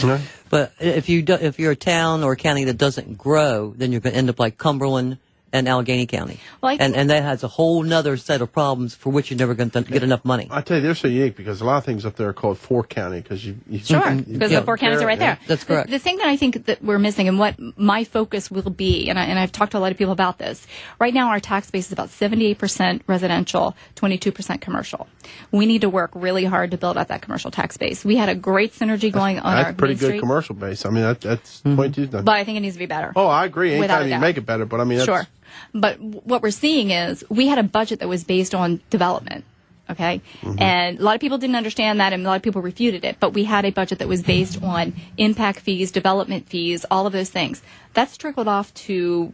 Right. But if you're a town or a county that doesn't grow, then you're going to end up like Cumberland and Allegheny County. Well, and that has a whole nother set of problems for which you're never going to get enough money. I tell you, they're so unique because a lot of things up there are called four county because you sure, because the four counties are right there. That's correct. The thing that I think that we're missing and what my focus will be, and I've talked to a lot of people about this, right now our tax base is about 78% residential, 22% commercial. We need to work really hard to build out that commercial tax base. We had a great synergy going on our That's pretty Main good Street, commercial base. I mean, that's 22. but I think it needs to be better. Oh, I agree. Without Anytime a you doubt. make it better, but I mean, that's... Sure. But what we're seeing is we had a budget that was based on development, okay? And a lot of people didn't understand that, and a lot of people refuted it. But we had a budget that was based on impact fees, development fees, all of those things. That's trickled off to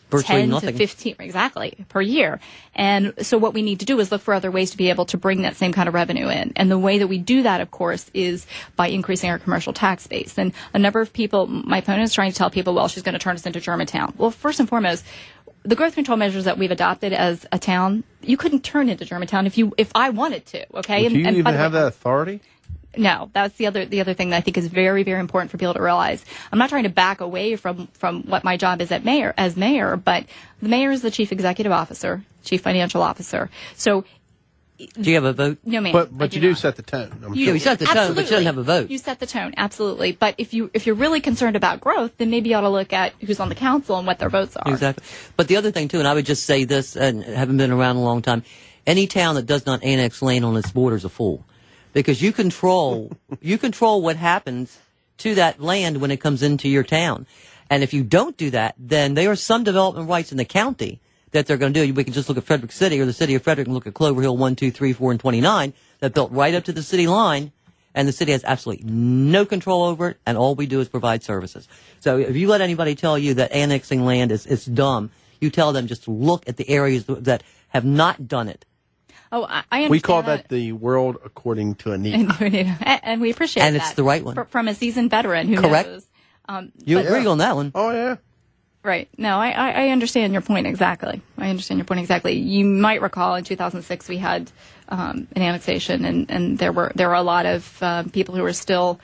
Virtually 10 nothing. to 15, exactly, per year. And so what we need to do is look for other ways to be able to bring that same kind of revenue in. And the way that we do that, of course, is by increasing our commercial tax base. And a number of people, my opponent is trying to tell people, well, she's going to turn us into Germantown. Well, first and foremost, the growth control measures that we've adopted as a town, you couldn't turn into Germantown if I wanted to, okay? Do you and even by the have way, that authority? No, that's the other thing that I think is very, very important for people to realize. I'm not trying to back away from what my job is as mayor, but the mayor is the chief executive officer, chief financial officer. So, Do you have a vote? no, ma'am. But you do set the tone. I'm Yeah, sure. we set the tone, but you Absolutely. don't have a vote. You set the tone, absolutely. But if you're really concerned about growth, then maybe you ought to look at who's on the council and what their votes are. Exactly. But the other thing, too, and I would just say this, and having been around a long time, any town that does not annex land on its borders is a fool. Because you control what happens to that land when it comes into your town. And if you don't do that, then there are some development rights in the county that they're going to do. We can just look at Frederick City or the city of Frederick and look at Clover Hill 1, 2, 3, 4, and 29 that built right up to the city line, and the city has absolutely no control over it, and all we do is provide services. So if you let anybody tell you that annexing land is dumb, you tell them just to look at the areas that have not done it. Oh, I understand. We call that the world according to Anita. And we appreciate that. And it's the right one. From a seasoned veteran who Correct. knows. You agree on that one. Oh, yeah. Right. No, I understand your point exactly. You might recall in 2006 we had an annexation, and there were a lot of people who are still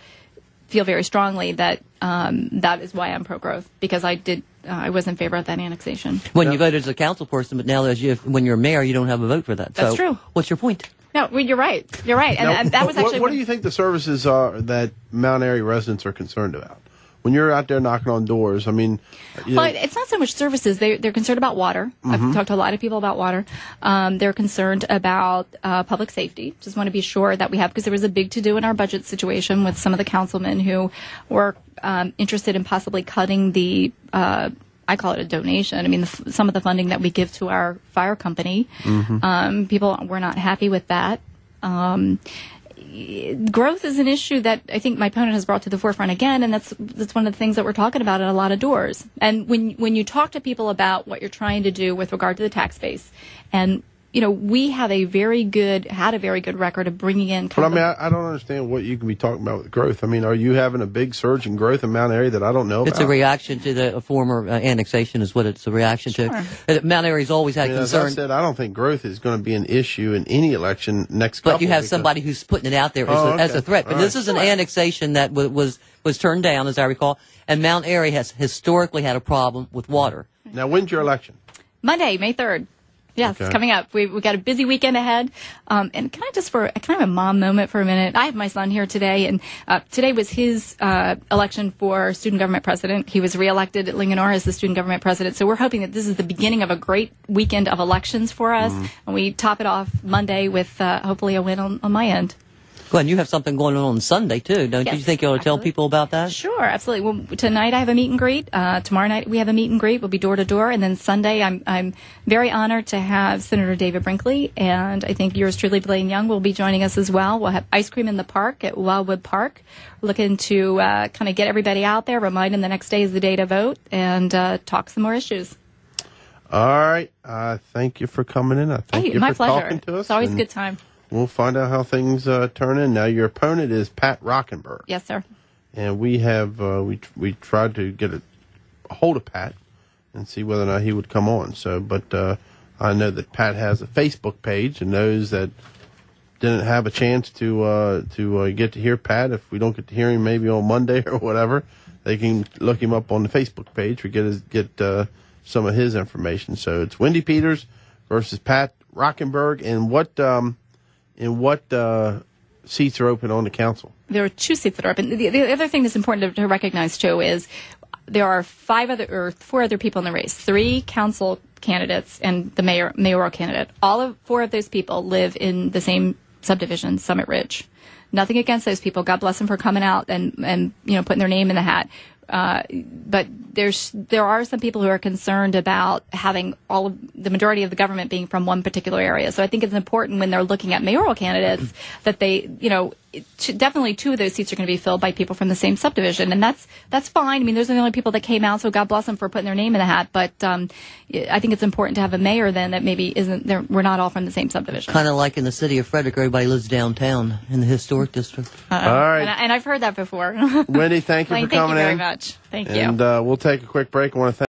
feel very strongly that that is why I'm pro-growth, because I was in favor of that annexation. When you voted as a council person, but now when you're mayor, you don't have a vote for that. That's so true. What's your point? No, well, you're right. And that was actually What do you think the services are that Mount Airy residents are concerned about? When you're out there knocking on doors, I mean... Well, it's not so much services. They're concerned about water. I've talked to a lot of people about water. They're concerned about public safety. Just want to be sure that we have, because there was a big to-do in our budget situation with some of the councilmen who were interested in possibly cutting the... I call it a donation. I mean, some of the funding that we give to our fire company. People were not happy with that. Growth is an issue that I think my opponent has brought to the forefront again, and that's one of the things that we're talking about at a lot of doors. And when you talk to people about what you're trying to do with regard to the tax base, and we have had a very good record of bringing in. But I mean, I don't understand what you can be talking about with growth. I mean, are you having a big surge in growth in Mount Airy that I don't know about? It's a reaction to the former annexation is what it's a reaction to. Mount Airy's always had concern. As I said, I don't think growth is going to be an issue in any election next couple. But you have somebody who's putting it out there as a threat. But this is an annexation that was turned down, as I recall, and Mount Airy has historically had a problem with water. Now, when's your election? Monday, May 3rd. Yes, Okay. It's coming up. We got a busy weekend ahead. And can I just, for kind of a mom moment for a minute, I have my son here today, and today was his election for student government president. He was reelected at Linganore as the student government president. So we're hoping that this is the beginning of a great weekend of elections for us, and we top it off Monday with hopefully a win on my end. Glenn, you have something going on Sunday, too, don't you? Yes, You think you ought to tell absolutely. people about that? Sure, absolutely. Well, tonight I have a meet and greet. Tomorrow night we have a meet and greet. We'll be door to door, and then Sunday I'm very honored to have Senator David Brinkley, and I think yours truly, Blaine Young, will be joining us as well. We'll have ice cream in the park at Wildwood Park. We're looking to kind of get everybody out there, remind them the next day is the day to vote, and talk some more issues. All right. Thank you for coming in. I thank you my for pleasure. talking to us. It's always a and good time. We'll find out how things turn in. Now, your opponent is Pat Rockenberg. Yes, sir. And we have we tried to get a hold of Pat and see whether or not he would come on. So, but I know that Pat has a Facebook page and knows that didn't have a chance to get to hear Pat, if we don't get to hear him maybe on Monday or whatever, they can look him up on the Facebook page or get some of his information. So it's Wendi Peters versus Pat Rockenberg. And what seats are open on the council? There are 2 seats that are open. The other thing that's important to recognize, too, is there are 4 other people in the race. 3 council candidates and the mayoral candidate. All of 4 of those people live in the same subdivision, Summit Ridge. Nothing against those people. God bless them for coming out and putting their name in the hat. But there are some people who are concerned about having the majority of the government being from one particular area. So I think it's important when they're looking at mayoral candidates that they, definitely 2 of those seats are going to be filled by people from the same subdivision, and that's fine. I mean, those are the only people that came out, so God bless them for putting their name in the hat. But I think it's important to have a mayor then that maybe isn't there. We're not all from the same subdivision. Kind of like in the city of Frederick, everybody lives downtown in the historic district. All right, and I've heard that before. Wendi, thank you Blaine, for coming in. Thank you very much. Thank you. And we'll take a quick break. I want to thank